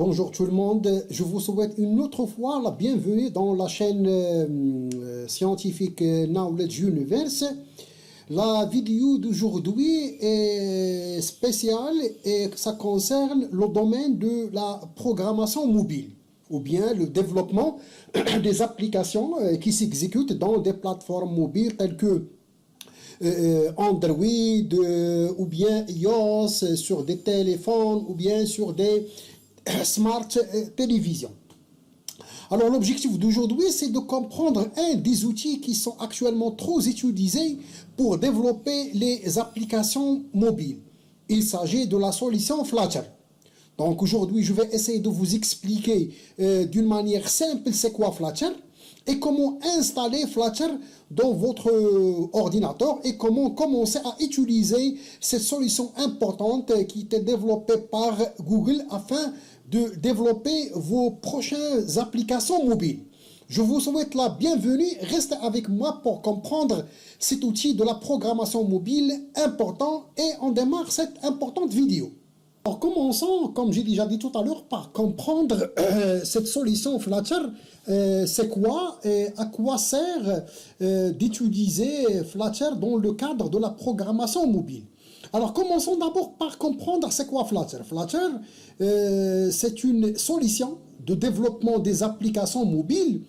Bonjour tout le monde, je vous souhaite une autre fois la bienvenue dans la chaîne scientifique Knowledge Universe. La vidéo d'aujourd'hui est spéciale et ça concerne le domaine de la programmation mobile ou bien le développement des applications qui s'exécutent dans des plateformes mobiles telles que Android ou bien iOS sur des téléphones ou bien sur des smart télévisions. Alors l'objectif d'aujourd'hui, c'est de comprendre un des outils qui sont actuellement trop utilisés pour développer les applications mobiles. Il s'agit de la solution Flutter. Donc aujourd'hui, je vais essayer de vous expliquer d'une manière simple c'est quoi Flutter et comment installer Flutter dans votre ordinateur et comment commencer à utiliser cette solution importante qui est développée par Google afin de développer vos prochaines applications mobiles. Je vous souhaite la bienvenue. Restez avec moi pour comprendre cet outil de la programmation mobile important et on démarre cette importante vidéo. Alors commençons, comme j'ai déjà dit tout à l'heure, par comprendre cette solution Flutter. C'est quoi et à quoi sert d'utiliser Flutter dans le cadre de la programmation mobile. Alors commençons d'abord par comprendre c'est quoi Flutter. Flutter, c'est une solution de développement des applications mobiles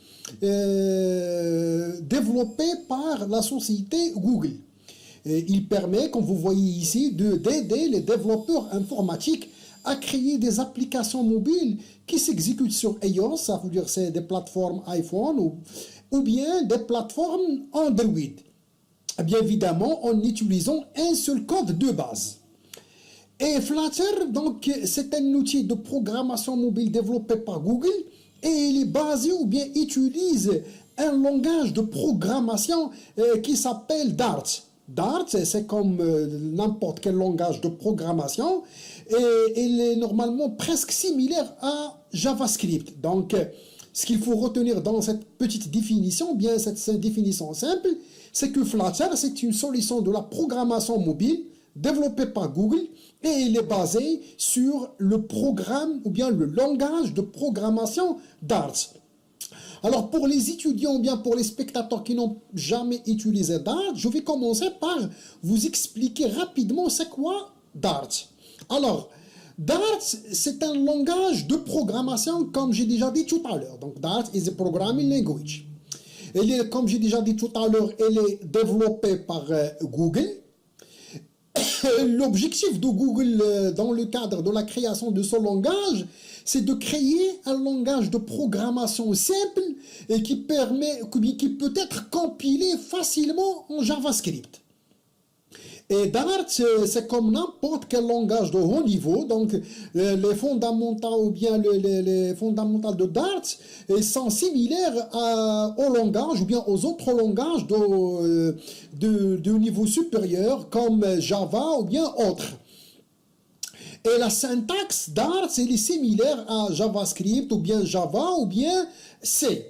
développée par la société Google. Il permet, comme vous voyez ici, d'aider les développeurs informatiques à créer des applications mobiles qui s'exécutent sur iOS, ça veut dire c'est des plateformes iPhone ou bien des plateformes Android. Bien évidemment, en utilisant un seul code de base. Et Flutter, donc, c'est un outil de programmation mobile développé par Google et il est basé ou bien utilise un langage de programmation qui s'appelle Dart. Dart, c'est comme n'importe quel langage de programmation et il est normalement presque similaire à JavaScript. Donc, ce qu'il faut retenir dans cette petite définition, bien cette définition simple, c'est que Flutter, c'est une solution de la programmation mobile développée par Google et il est basé sur le programme ou bien le langage de programmation Dart. Alors pour les étudiants ou bien pour les spectateurs qui n'ont jamais utilisé Dart, je vais commencer par vous expliquer rapidement c'est quoi Dart. Alors, Dart, c'est un langage de programmation comme j'ai déjà dit tout à l'heure. Donc Dart is a programming language. Comme j'ai déjà dit tout à l'heure, elle est développée par Google. L'objectif de Google dans le cadre de la création de ce langage, c'est de créer un langage de programmation simple et qui peut être compilé facilement en JavaScript. Et Dart, c'est comme n'importe quel langage de haut niveau, donc les fondamentaux ou bien les fondamentaux de Dart sont similaires au langage ou bien aux autres langages de niveau supérieur comme Java ou bien autres. Et la syntaxe Dart, elle est similaire à JavaScript ou bien Java ou bien C.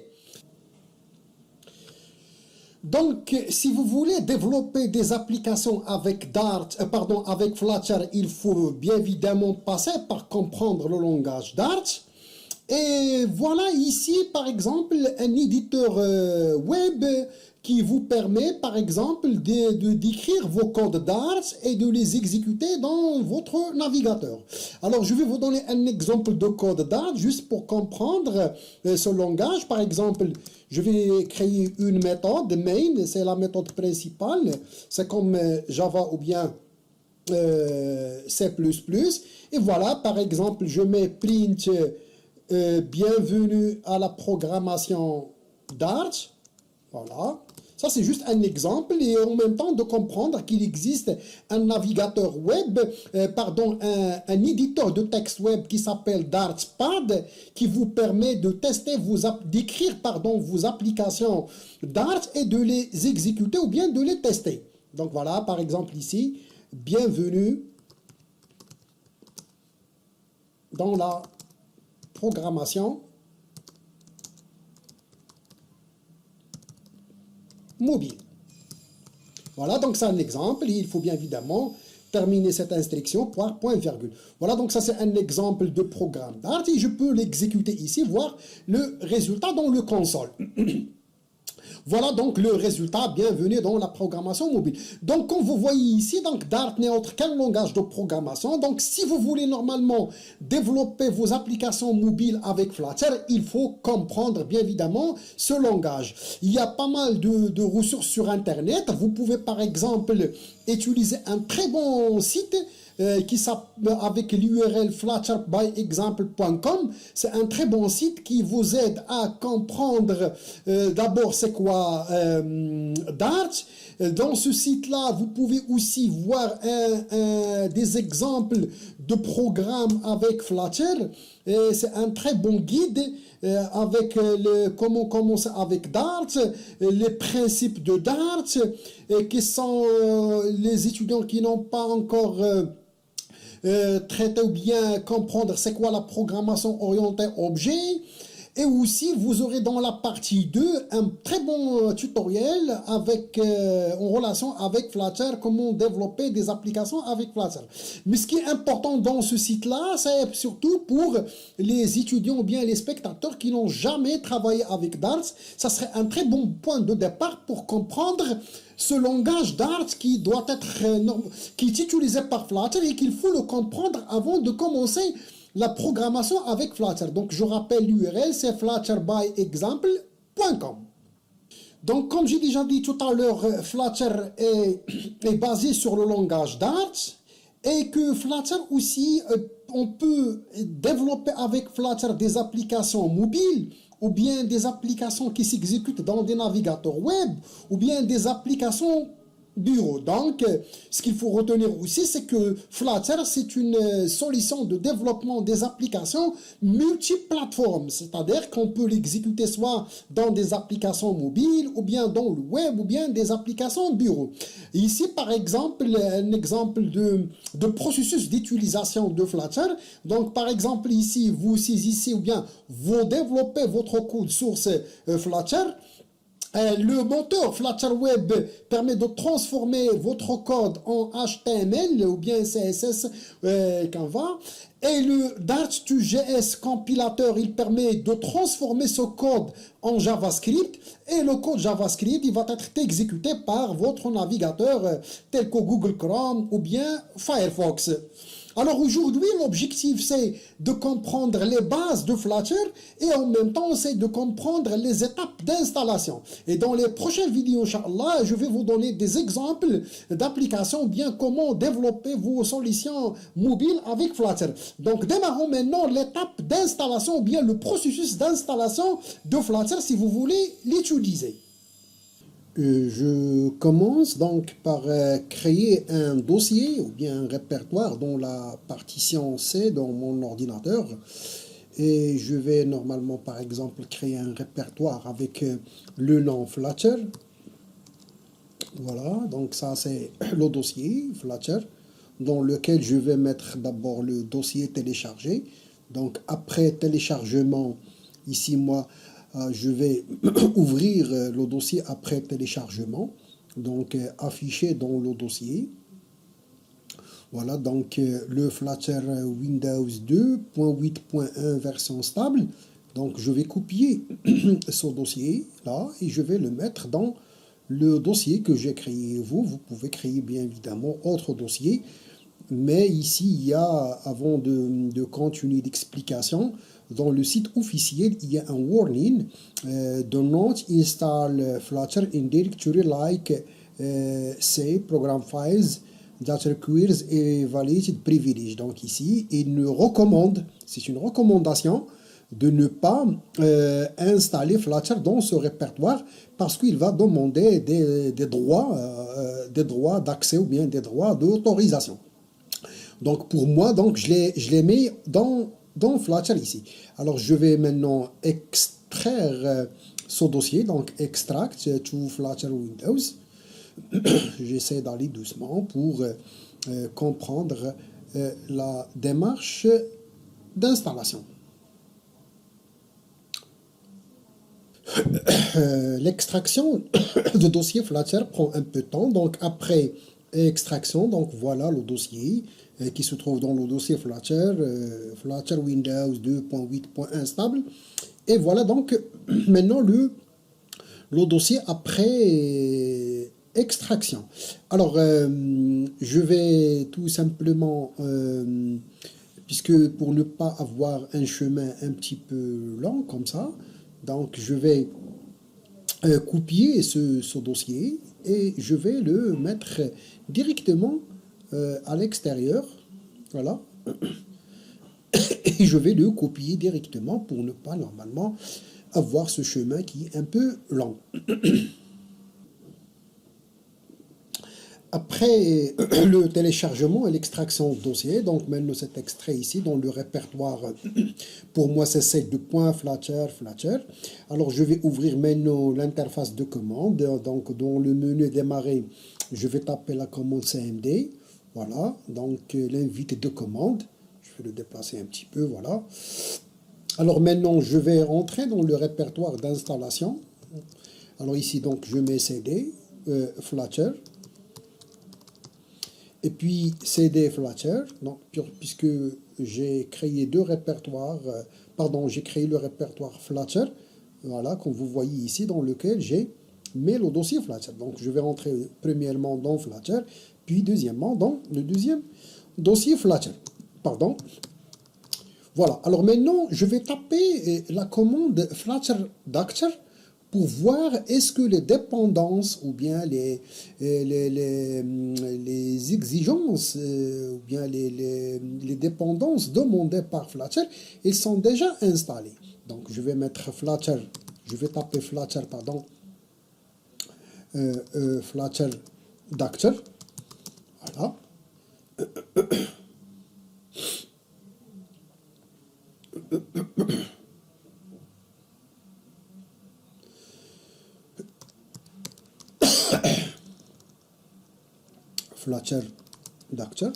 Donc, si vous voulez développer des applications avec avec Flutter, il faut bien évidemment passer par comprendre le langage Dart. Et voilà ici, par exemple, un éditeur web qui vous permet, par exemple, d'écrire vos codes Dart et de les exécuter dans votre navigateur. Alors, je vais vous donner un exemple de code Dart juste pour comprendre ce langage. Par exemple, je vais créer une méthode main, c'est la méthode principale. C'est comme Java ou bien C++. Et voilà, par exemple, je mets print bienvenue à la programmation Dart. Voilà. Ça, c'est juste un exemple et en même temps de comprendre qu'il existe un navigateur web, un éditeur de texte web qui s'appelle Dartpad qui vous permet de tester, d'écrire vos applications Dart et de les exécuter ou bien de les tester. Donc voilà, par exemple ici, bienvenue dans la programmation mobile. Voilà, donc c'est un exemple. Il faut bien évidemment terminer cette instruction par point virgule. Voilà, donc ça c'est un exemple de programme Dart et je peux l'exécuter ici, voir le résultat dans le console. Voilà donc le résultat, bienvenue dans la programmation mobile. Donc comme vous voyez ici, donc Dart n'est autre qu'un langage de programmation. Donc si vous voulez normalement développer vos applications mobiles avec Flutter, il faut comprendre bien évidemment ce langage. Il y a pas mal de ressources sur Internet. Vous pouvez par exemple utiliser un très bon site avec l'URL flutterbyexample.com. C'est un très bon site qui vous aide à comprendre d'abord c'est quoi Dart. Dans ce site-là, vous pouvez aussi voir des exemples de programmes avec Flutter. C'est un très bon guide avec comment commencer avec Dart, les principes de Dart, qui sont les étudiants qui n'ont pas encore traiter ou bien comprendre c'est quoi la programmation orientée objet. Et aussi, vous aurez dans la partie 2 un très bon tutoriel avec, en relation avec Flutter, comment développer des applications avec Flutter. Mais ce qui est important dans ce site-là, c'est surtout pour les étudiants ou bien les spectateurs qui n'ont jamais travaillé avec Dart. Ça serait un très bon point de départ pour comprendre ce langage Dart qui doit être, qui est utilisé par Flutter et qu'il faut le comprendre avant de commencer la programmation avec Flutter. Donc je rappelle l'URL, c'est flutterbyexample.com. Donc comme j'ai déjà dit tout à l'heure, Flutter est basé sur le langage Dart et que Flutter aussi, on peut développer avec Flutter des applications mobiles ou bien des applications qui s'exécutent dans des navigateurs web ou bien des applications bureau. Donc, ce qu'il faut retenir aussi, c'est que Flutter, c'est une solution de développement des applications multiplateformes. C'est-à-dire qu'on peut l'exécuter soit dans des applications mobiles, ou bien dans le web, ou bien des applications bureau. Ici, par exemple, un exemple de processus d'utilisation de Flutter. Donc, par exemple, ici, vous saisissez ou bien vous développez votre code source Flutter. Le moteur Flutter Web permet de transformer votre code en HTML ou bien CSS Canva. Et le Dart2JS compilateur, il permet de transformer ce code en JavaScript. Et le code JavaScript, il va être exécuté par votre navigateur tel que Google Chrome ou bien Firefox. Alors aujourd'hui, l'objectif, c'est de comprendre les bases de Flutter et en même temps, c'est de comprendre les étapes d'installation. Et dans les prochaines vidéos, Inch'Allah, je vais vous donner des exemples d'applications, bien comment développer vos solutions mobiles avec Flutter. Donc, démarrons maintenant l'étape d'installation, ou bien le processus d'installation de Flutter si vous voulez l'utiliser. Je commence donc par créer un dossier ou bien un répertoire dans la partition C dans mon ordinateur et je vais normalement par exemple créer un répertoire avec le nom Flutter. Voilà, donc ça c'est le dossier Flutter dans lequel je vais mettre d'abord le dossier téléchargé. Donc après téléchargement, ici moi je vais ouvrir le dossier après téléchargement, donc affiché dans le dossier. Voilà, donc le Flutter Windows 2.8.1 version stable. Donc je vais copier ce dossier là et je vais le mettre dans le dossier que j'ai créé. Vous pouvez créer bien évidemment autre dossier. Mais ici, il y a, avant de continuer l'explication, dans le site officiel, il y a un warning do not install Flutter in directory like say program files that requires a valid privilege. Donc ici, il nous recommande, c'est une recommandation, de ne pas installer Flutter dans ce répertoire parce qu'il va demander des droits d'accès ou bien des droits d'autorisation. Donc pour moi, donc, je les mets dans Flutter ici. Alors je vais maintenant extraire ce dossier, donc extract to Flutter Windows. J'essaie d'aller doucement pour comprendre la démarche d'installation. L'extraction de dossier Flutter prend un peu de temps, donc après et extraction. Donc voilà le dossier qui se trouve dans le dossier Flutter, Flutter Windows 2.8.1 stable. Et voilà donc maintenant le dossier après extraction. Alors, je vais tout simplement, puisque pour ne pas avoir un chemin un petit peu lent comme ça, donc je vais copier ce dossier et je vais le mettre directement à l'extérieur. Voilà. Et je vais le copier directement pour ne pas normalement avoir ce chemin qui est un peu lent. Après le téléchargement et l'extraction de dossier, donc maintenant cet extrait ici dans le répertoire, pour moi c'est celle de .flutter. Alors je vais ouvrir maintenant l'interface de commande, donc dans le menu démarrer, je vais taper la commande cmd, voilà, donc l'invite de commande, je vais le déplacer un petit peu, voilà. Alors maintenant je vais rentrer dans le répertoire d'installation, alors ici donc je mets cd, Flutter, et puis CD Flutter, donc, puisque j'ai créé deux répertoires, j'ai créé le répertoire Flutter, voilà, comme vous voyez ici, dans lequel j'ai mis le dossier Flutter. Donc je vais rentrer premièrement dans Flutter, puis deuxièmement dans le deuxième dossier Flutter. Pardon. Voilà, alors maintenant je vais taper la commande Flutter Doctor pour voir est-ce que les dépendances ou bien les exigences ou bien les dépendances demandées par Flutter, elles sont déjà installées. Donc je vais mettre Flutter, je vais taper Flutter, pardon, Flutter Doctor, voilà. Flutter Doctor.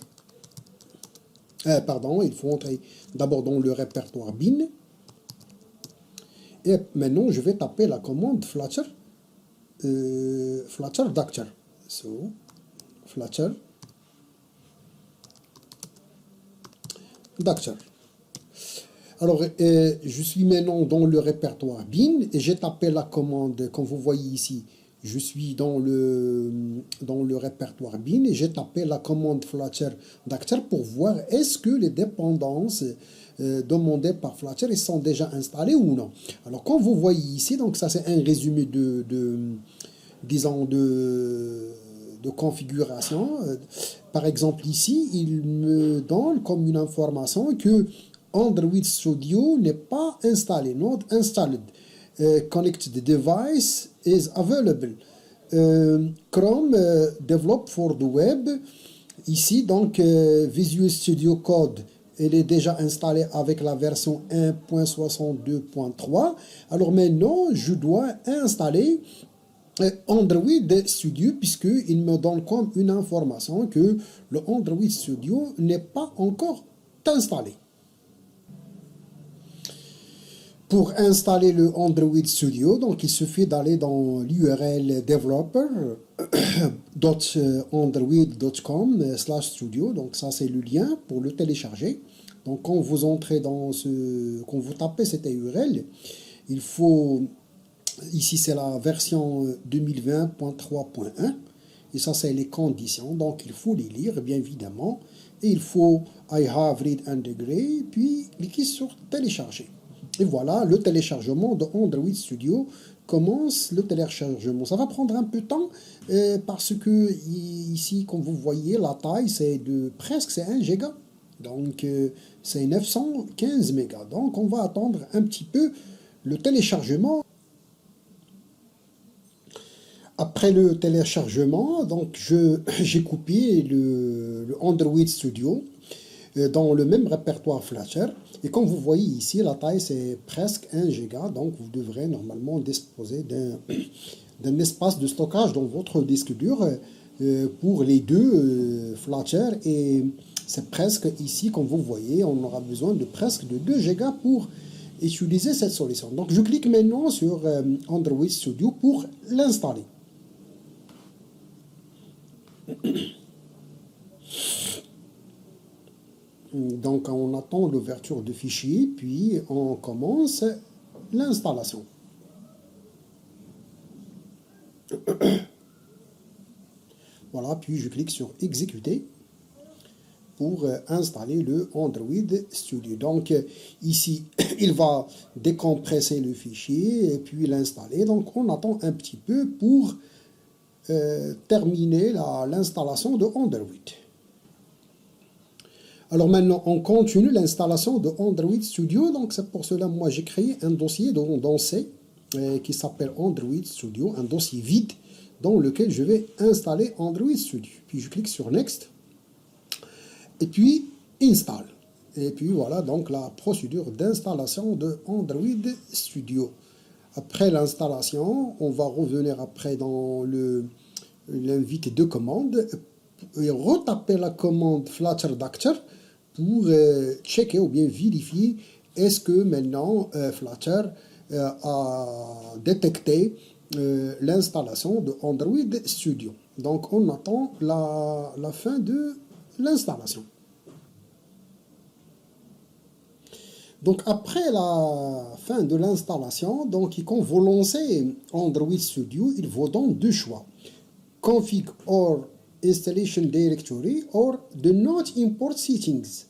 Pardon, il faut entrer d'abord dans le répertoire bin. Et maintenant, je vais taper la commande Flutter, Flutter Doctor. So, Flutter Doctor. Alors, je suis maintenant dans le répertoire bin et j'ai tapé la commande, comme vous voyez ici, je suis dans le répertoire bin et j'ai tapé la commande Flutter Doctor pour voir est-ce que les dépendances demandées par Flutter sont déjà installées ou non. Alors, comme vous voyez ici, donc ça c'est un résumé disons de configuration. Par exemple ici, il me donne comme une information que Android Studio n'est pas installé, not installed. Connected device is available. Chrome developed for the web. Ici, donc, Visual Studio Code, elle est déjà installée avec la version 1.62.3. Alors maintenant, je dois installer Android Studio puisqu'il me donne comme une information que le Android Studio n'est pas encore installé. Pour installer le Android Studio, donc il suffit d'aller dans l'URL developer.android.com/studio. Donc ça c'est le lien pour le télécharger. Donc quand vous entrez quand vous tapez cette URL, il faut, ici c'est la version 2020.3.1 et ça c'est les conditions. Donc il faut les lire bien évidemment et il faut I have read and agree puis cliquer sur télécharger. Et voilà, le téléchargement de Android Studio commence le téléchargement. Ça va prendre un peu de temps parce que ici, comme vous voyez, la taille c'est presque 1 giga. Donc c'est 915 mégas. Donc on va attendre un petit peu le téléchargement. Après le téléchargement, donc j'ai copié le Android Studio dans le même répertoire Flutter. Et comme vous voyez ici, la taille c'est presque 1 giga, donc vous devrez normalement disposer d'un espace de stockage dans votre disque dur pour les deux Flutter. Et c'est presque ici, comme vous voyez, on aura besoin de presque de 2 gigas pour utiliser cette solution. Donc je clique maintenant sur Android Studio pour l'installer. Donc on attend l'ouverture de fichier, puis on commence l'installation. Voilà, puis je clique sur exécuter pour installer le Android Studio. Donc ici, il va décompresser le fichier et puis l'installer. Donc on attend un petit peu pour terminer l'installation de Android. Alors maintenant, on continue l'installation de Android Studio. Donc c'est pour cela, moi, j'ai créé un dossier dans C qui s'appelle Android Studio, un dossier vide dans lequel je vais installer Android Studio. Puis je clique sur Next et puis Install. Et puis voilà donc la procédure d'installation de Android Studio. Après l'installation, on va revenir après dans l'invite de commande et retaper la commande Flutter Doctor pour checker ou bien vérifier est-ce que maintenant Flutter a détecté l'installation de Android Studio. Donc on attend la fin de l'installation. Donc après la fin de l'installation, donc quand vous lancez Android Studio, il vous donne deux choix. Config or Installation Directory or Do Not Import Settings.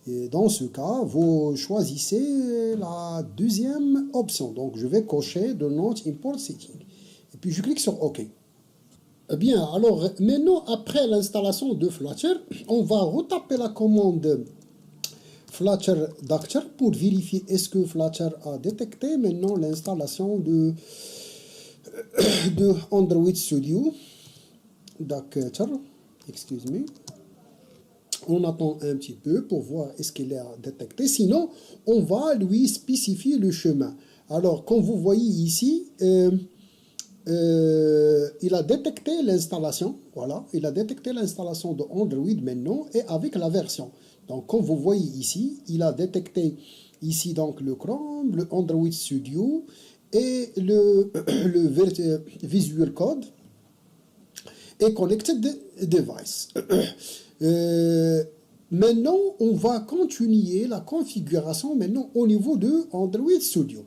Et dans ce cas, vous choisissez la deuxième option. Donc je vais cocher Do Not Import Settings. Et puis je clique sur OK. Eh bien, alors maintenant, après l'installation de Flutter, on va retaper la commande Flutter Doctor pour vérifier est-ce que Flutter a détecté maintenant l'installation de Android Studio. Doctor, excuse me. On attend un petit peu pour voir est-ce qu'il a détecté. Sinon, on va lui spécifier le chemin. Alors, comme vous voyez ici, il a détecté l'installation. Voilà, il a détecté l'installation de Android maintenant et avec la version. Donc, comme vous voyez ici, il a détecté ici donc le Chrome, le Android Studio et le Visual Code et Connected Device. Maintenant, on va continuer la configuration maintenant au niveau de Android Studio.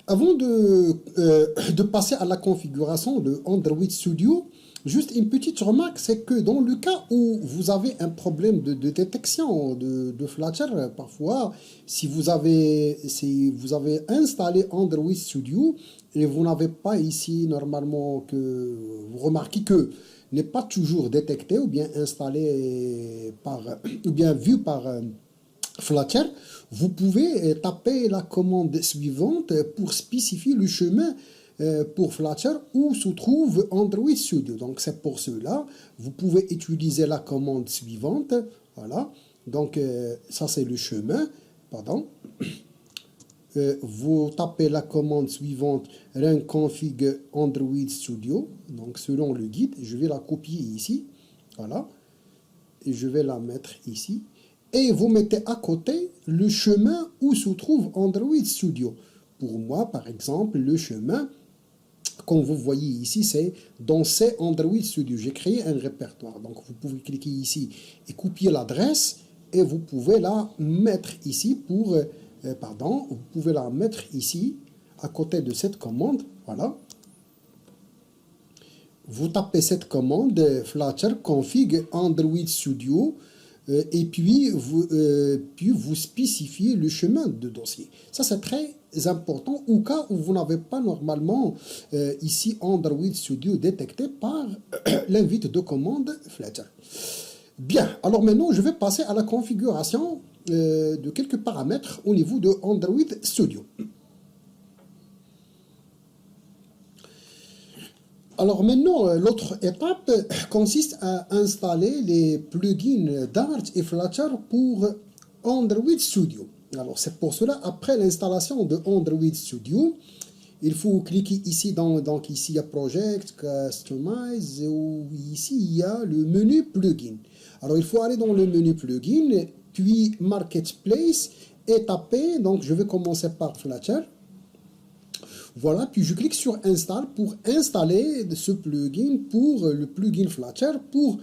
Avant de passer à la configuration de Android Studio, juste une petite remarque, c'est que dans le cas où vous avez un problème de détection de Flutter, parfois, si vous avez installé Android Studio et vous n'avez pas ici normalement que vous remarquez que n'est pas toujours détecté ou bien installé ou bien vu par Flutter, vous pouvez taper la commande suivante pour spécifier le chemin pour Flutter où se trouve Android Studio. Donc c'est pour cela, vous pouvez utiliser la commande suivante. Voilà, donc ça c'est le chemin, pardon. Vous tapez la commande suivante run config Android Studio, donc selon le guide, je vais la copier ici, voilà, et je vais la mettre ici, et vous mettez à côté le chemin où se trouve Android Studio. Pour moi, par exemple, le chemin, comme vous voyez ici, c'est dans C Android Studio. J'ai créé un répertoire, donc vous pouvez cliquer ici et copier l'adresse, et vous pouvez la mettre ici pour... vous pouvez la mettre ici, à côté de cette commande, voilà. Vous tapez cette commande, Flutter config Android Studio, et puis vous spécifiez le chemin de dossier. Ça, c'est très important au cas où vous n'avez pas normalement ici Android Studio détecté par l'invite de commande Flutter. Bien, alors maintenant, je vais passer à la configuration de quelques paramètres au niveau de Android Studio. Alors maintenant, l'autre étape consiste à installer les plugins Dart et Flutter pour Android Studio. Alors c'est pour cela, après l'installation de Android Studio, il faut cliquer ici, donc ici il y a Project, Customize, ou ici il y a le menu Plugin. Alors il faut aller dans le menu Plugin, puis Marketplace, et taper, donc je vais commencer par Flutter. Voilà, puis je clique sur Install pour installer ce plugin pour le plugin Flutter pour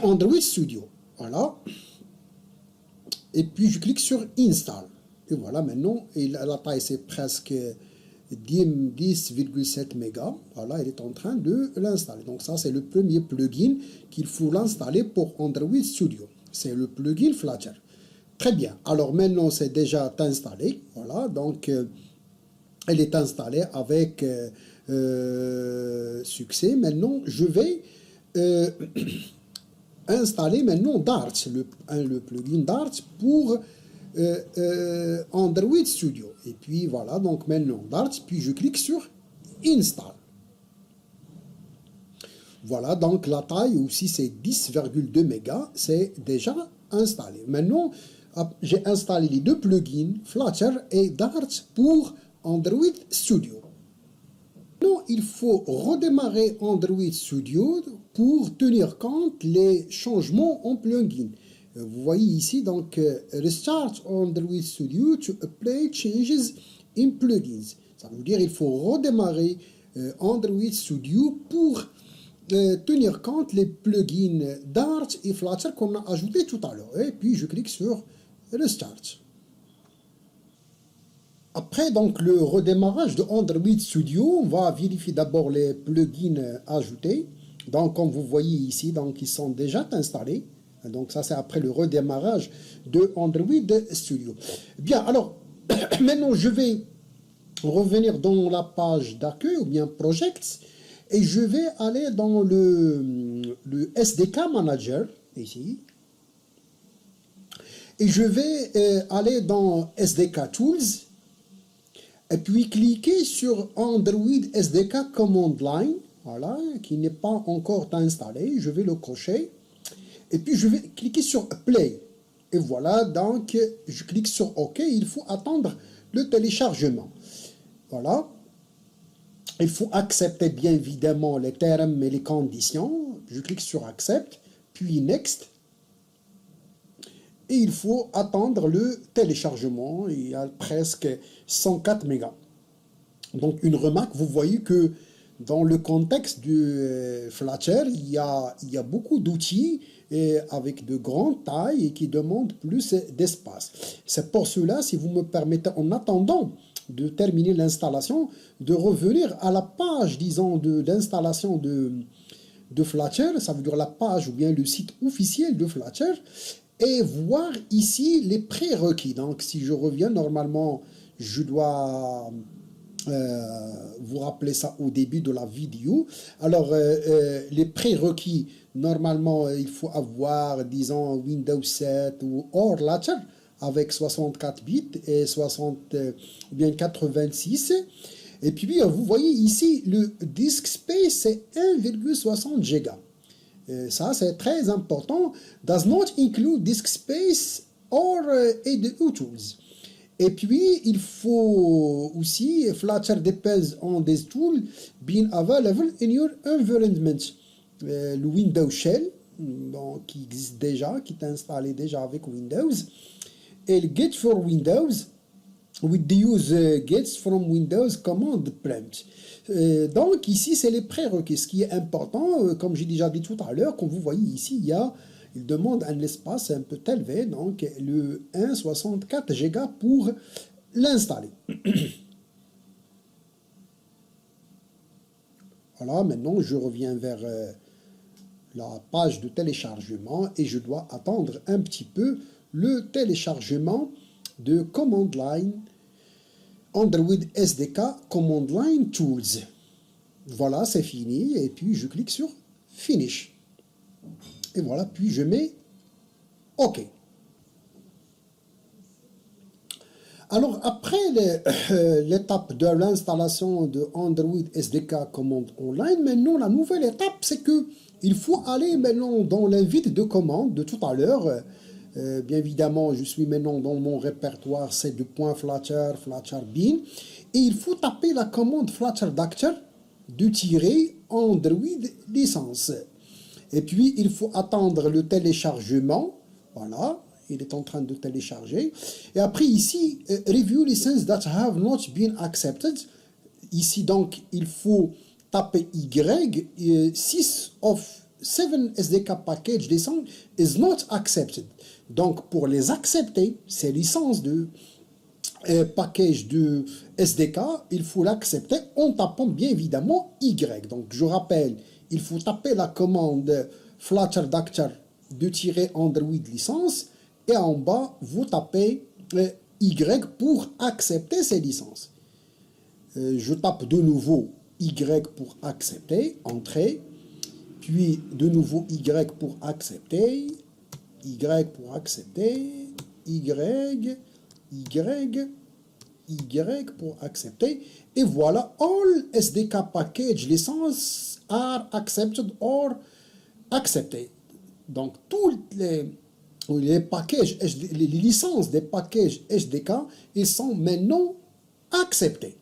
Android Studio. Voilà. Et puis je clique sur Install. Et voilà, maintenant, la taille c'est presque 10,7 mégas. Voilà, il est en train de l'installer. Donc ça, c'est le premier plugin qu'il faut l'installer pour Android Studio. C'est le plugin Flutter. Très bien. Alors maintenant, c'est déjà installé. Voilà, donc elle est installée avec succès. Maintenant, je vais installer maintenant Dart, le plugin Dart pour Android Studio. Et puis voilà, donc maintenant Dart, puis je clique sur Install. Voilà, donc la taille aussi c'est 10,2 mégas, c'est déjà installé. Maintenant, j'ai installé les deux plugins, Flutter et Dart pour Android Studio. Maintenant, il faut redémarrer Android Studio pour tenir compte les changements en plugin. Vous voyez ici, donc, Restart Android Studio to apply changes in plugins. Ça veut dire qu'il faut redémarrer Android Studio pour tenir compte les plugins Dart et Flutter qu'on a ajoutés tout à l'heure. Et puis, je clique sur Restart. Après donc le redémarrage de Android Studio, on va vérifier d'abord les plugins ajoutés. Donc comme vous voyez ici, donc ils sont déjà installés. Donc ça c'est après le redémarrage de Android Studio. Bien, alors maintenant je vais revenir dans la page d'accueil ou bien Projects et je vais aller dans le SDK Manager ici. Et je vais aller dans SDK Tools. Et puis cliquer sur Android SDK Command Line, voilà, qui n'est pas encore installé. Je vais le cocher. Et puis je vais cliquer sur Play. Et voilà, donc je clique sur OK. Il faut attendre le téléchargement. Voilà. Il faut accepter bien évidemment les termes et les conditions. Je clique sur Accept, puis Next. Et il faut attendre le téléchargement. Il y a presque 104 mégas. Donc une remarque, vous voyez que dans le contexte du Flutter, il y a beaucoup d'outils avec de grandes tailles et qui demandent plus d'espace. C'est pour cela, si vous me permettez, en attendant de terminer l'installation, de revenir à la page, disons, d'installation de Flutter, ça veut dire la page ou bien le site officiel de Flutter, et voir ici les prérequis. Donc si je reviens, normalement, je dois vous rappeler ça au début de la vidéo. Alors les prérequis, normalement, il faut avoir, disons, Windows 7 ou Flutter avec 64 bits et 86. Et puis, vous voyez ici, le disk space, c'est 1,60 giga. Ça, c'est très important. Does not include disk space or ADO tools. Et puis, il faut aussi, Flutter depends on these tools being available in your environment. Le Windows Shell, bon, qui existe déjà, qui est installé déjà avec Windows. Et le Get for Windows, with the use gets from Windows command prompt. Donc ici, c'est les prérequis. Ce qui est important, comme j'ai déjà dit tout à l'heure, comme vous voyez ici, il demande un espace un peu élevé, donc le 1,64 Go pour l'installer. Voilà, maintenant je reviens vers la page de téléchargement et je dois attendre un petit peu le téléchargement de Command Line Android SDK Command Line Tools. Voilà, c'est fini. Et puis, je clique sur Finish. Et voilà, puis je mets OK. Alors, après l'étape de l'installation de Android SDK Command Online, maintenant, la nouvelle étape, c'est que il faut aller maintenant dans l'invite de commande de tout à l'heure. Bien évidemment, je suis maintenant dans mon répertoire, c'est du point Flutter, Flutter Bean. Et il faut taper la commande Flutter Doctor de tirer Android licence. Et puis, il faut attendre le téléchargement. Voilà, il est en train de télécharger. Et après, ici, Review license that have not been accepted. Ici, donc, il faut taper Y, 6 of 7 SDK package license is not accepted. Donc, pour les accepter, ces licences de package de SDK, il faut l'accepter en tapant bien évidemment Y. Donc, je rappelle, il faut taper la commande Flutter Doctor de tirer Android licence et en bas, vous tapez Y pour accepter ces licences. Je tape de nouveau Y pour accepter, entrée, puis de nouveau Y pour accepter, Y pour accepter, Y pour accepter, et voilà, all SDK package license are accepted or accepted. Donc, tous les packages, les licences des packages SDK, ils sont maintenant acceptés.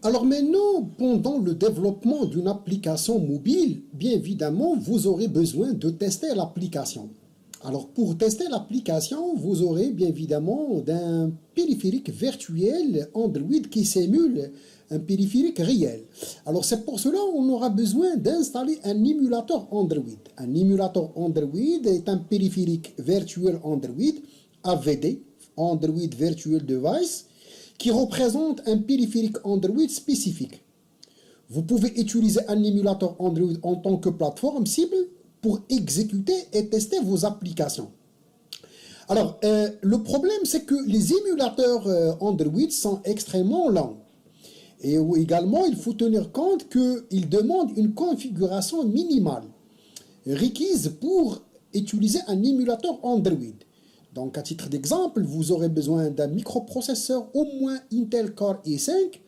Alors maintenant, pendant le développement d'une application mobile, bien évidemment, vous aurez besoin de tester l'application. Alors pour tester l'application, vous aurez bien évidemment d'un périphérique virtuel Android qui simule un périphérique réel. Alors c'est pour cela qu'on aura besoin d'installer un émulateur Android. Un émulateur Android est un périphérique virtuel Android AVD, Android Virtual Device, qui représente un périphérique Android spécifique. Vous pouvez utiliser un émulateur Android en tant que plateforme cible pour exécuter et tester vos applications. Alors, le problème, c'est que les émulateurs Android sont extrêmement lents. Et également, il faut tenir compte qu'ils demandent une configuration minimale requise pour utiliser un émulateur Android. Donc, à titre d'exemple, vous aurez besoin d'un microprocesseur au moins Intel Core i5,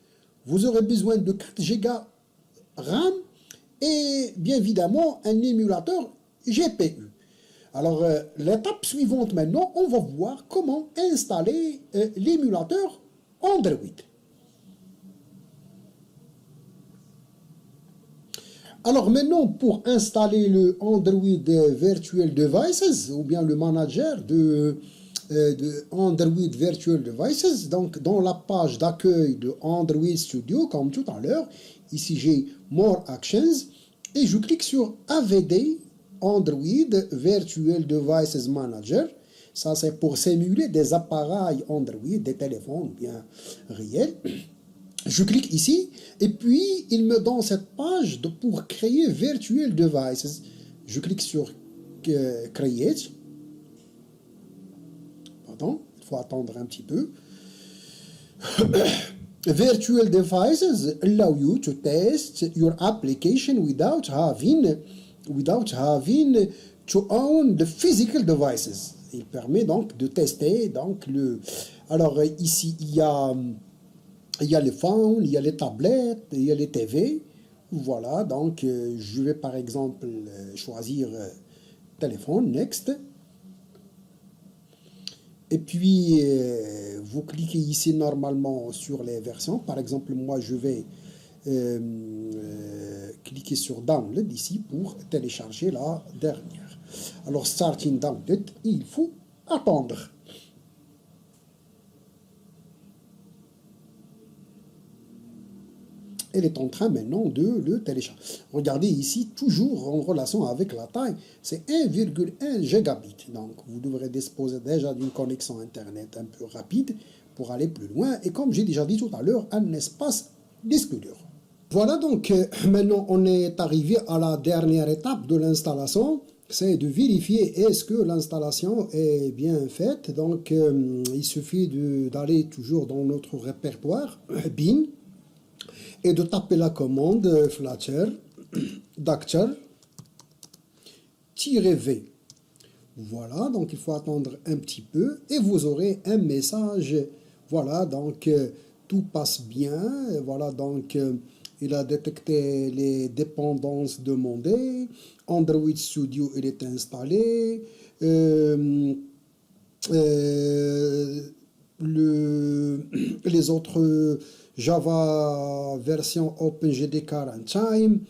vous aurez besoin de 4 Go RAM et bien évidemment un émulateur GPU. Alors, l'étape suivante maintenant, on va voir comment installer l'émulateur Android. Alors maintenant, pour installer le Android Virtual Devices, ou bien le manager de Android Virtual Devices, donc dans la page d'accueil de Android Studio, comme tout à l'heure, ici j'ai More Actions, et je clique sur AVD, Android Virtual Devices Manager. Ça, c'est pour simuler des appareils Android, des téléphones bien réels. Je clique ici, et puis il me donne cette page pour créer Virtual Devices. Je clique sur Create. Pardon, il faut attendre un petit peu. Virtual devices allow you to test your application without having to own the physical devices. Il permet donc de tester donc alors ici il y a les phones, il y a les tablettes, il y a les TV. Voilà, donc je vais par exemple choisir téléphone, next. Et puis vous cliquez ici normalement sur les versions. Par exemple, moi je vais cliquer sur download ici pour télécharger la dernière. Alors starting download, il faut attendre. Elle est en train maintenant de le télécharger. Regardez ici, toujours en relation avec la taille, c'est 1,1 gigabit. Donc, vous devrez disposer déjà d'une connexion Internet un peu rapide pour aller plus loin. Et comme j'ai déjà dit tout à l'heure, un espace disque dur. Voilà donc, maintenant on est arrivé à la dernière étape de l'installation. C'est de vérifier est-ce que l'installation est bien faite. Donc, il suffit d'aller toujours dans notre répertoire, bin, et de taper la commande Flutter Doctor -v. Voilà, donc il faut attendre un petit peu et vous aurez un message. Voilà, donc tout passe bien. Voilà, donc il a détecté les dépendances demandées. Android Studio, il est installé. Les autres Java version OpenJDK Runtime.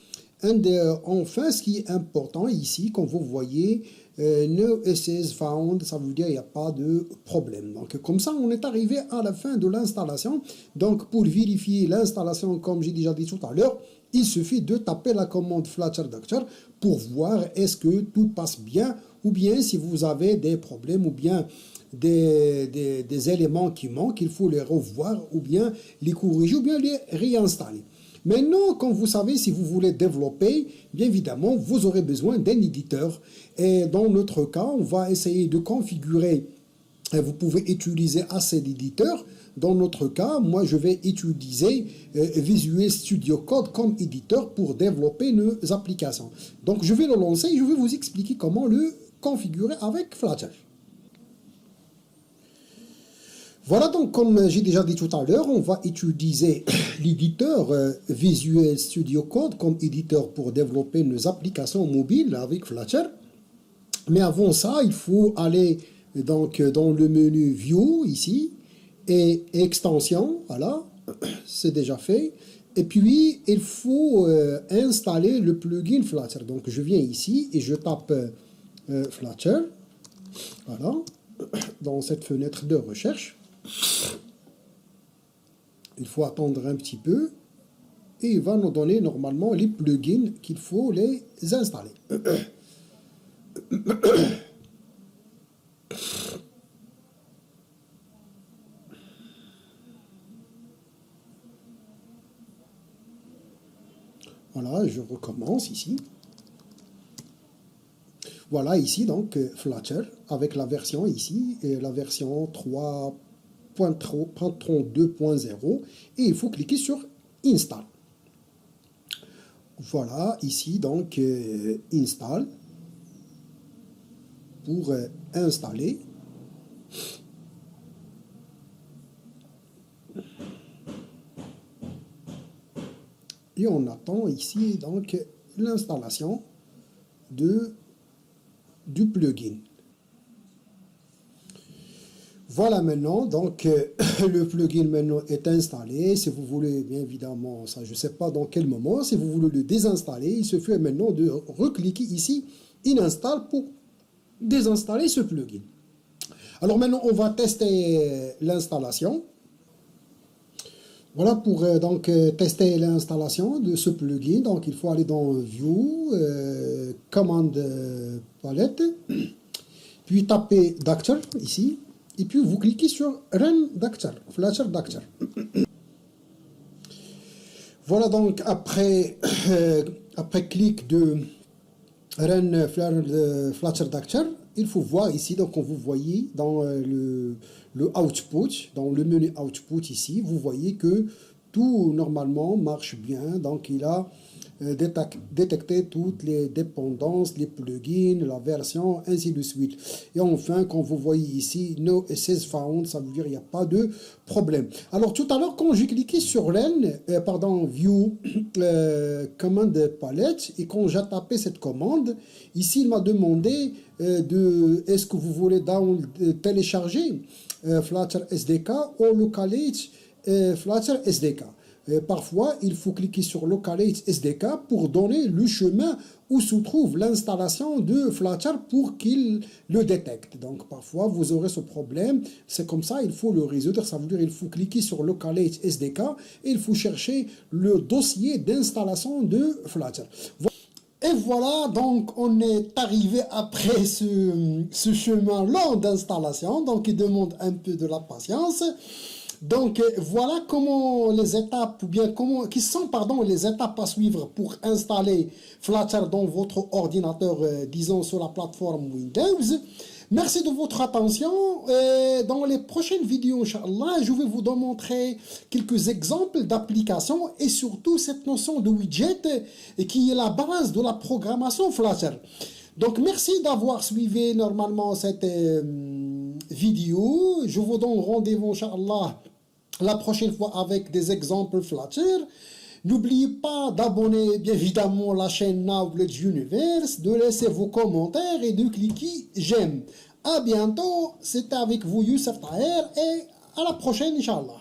Et enfin, ce qui est important ici, comme vous voyez, no issues found, ça veut dire qu'il n'y a pas de problème. Donc, comme ça, on est arrivé à la fin de l'installation. Donc, pour vérifier l'installation, comme j'ai déjà dit tout à l'heure, il suffit de taper la commande Flutter Doctor pour voir est-ce que tout passe bien ou bien si vous avez des problèmes ou bien des éléments qui manquent, il faut les revoir ou bien les corriger ou bien les réinstaller. Maintenant, comme vous savez, si vous voulez développer, bien évidemment, vous aurez besoin d'un éditeur. Et dans notre cas, on va essayer de configurer, vous pouvez utiliser assez d'éditeurs. Dans notre cas, moi, je vais utiliser Visual Studio Code comme éditeur pour développer nos applications. Donc, je vais le lancer et je vais vous expliquer comment le configurer avec Flutter. Voilà, donc comme j'ai déjà dit tout à l'heure, on va utiliser l'éditeur Visual Studio Code comme éditeur pour développer nos applications mobiles avec Flutter. Mais avant ça, il faut aller donc dans le menu View ici et Extension, voilà, c'est déjà fait. Et puis, il faut installer le plugin Flutter. Donc, je viens ici et je tape Flutter, voilà, dans cette fenêtre de recherche. Il faut attendre un petit peu et il va nous donner normalement les plugins qu'il faut les installer. Voilà, je recommence ici. Voilà ici donc Flutter avec la version ici, la version 3.32.0 et il faut cliquer sur Install. Voilà ici donc Install pour installer. Et on attend ici donc l'installation du plugin. Voilà maintenant, donc le plugin maintenant est installé. Si vous voulez, bien évidemment, ça je ne sais pas dans quel moment, si vous voulez le désinstaller, il suffit maintenant de recliquer ici, in install pour désinstaller ce plugin. Alors maintenant, on va tester l'installation. Voilà pour donc tester l'installation de ce plugin. Donc il faut aller dans View, commande palette, puis taper Doctor ici, et puis vous cliquez sur Run Doctor, Flutter Doctor. Voilà donc après clic de Run Flutter Doctor, il faut voir ici, donc vous voyez dans le output, dans le menu output ici, vous voyez que tout normalement marche bien. Donc il a détecté toutes les dépendances, les plugins, la version, ainsi de suite. Et enfin, quand vous voyez ici, no access found, ça veut dire qu'il n'y a pas de problème. Alors tout à l'heure, quand j'ai cliqué sur View Command Palette, et quand j'ai tapé cette commande, ici il m'a demandé est-ce que vous voulez télécharger Flutter SDK ou Localate Flutter SDK. Parfois, il faut cliquer sur Localate SDK pour donner le chemin où se trouve l'installation de Flutter pour qu'il le détecte. Donc, parfois, vous aurez ce problème. C'est comme ça, il faut le résoudre. Ça veut dire qu'il faut cliquer sur Localate SDK et il faut chercher le dossier d'installation de Flutter. Et voilà, donc on est arrivé après ce chemin long d'installation. Donc, il demande un peu de la patience. Donc voilà comment les étapes, ou bien qui sont les étapes à suivre pour installer Flutter dans votre ordinateur, disons sur la plateforme Windows. Merci de votre attention. Dans les prochaines vidéos, Inch'Allah, je vais vous montrer quelques exemples d'applications et surtout cette notion de widget qui est la base de la programmation Flutter. Donc, merci d'avoir suivi normalement cette vidéo. Je vous donne rendez-vous, Inch'Allah, la prochaine fois avec des exemples Flutter. N'oubliez pas d'abonner, bien évidemment, la chaîne Knowledge Universe, de laisser vos commentaires et de cliquer j'aime. À bientôt. C'était avec vous, Youssef Taher, et à la prochaine, Inch'Allah.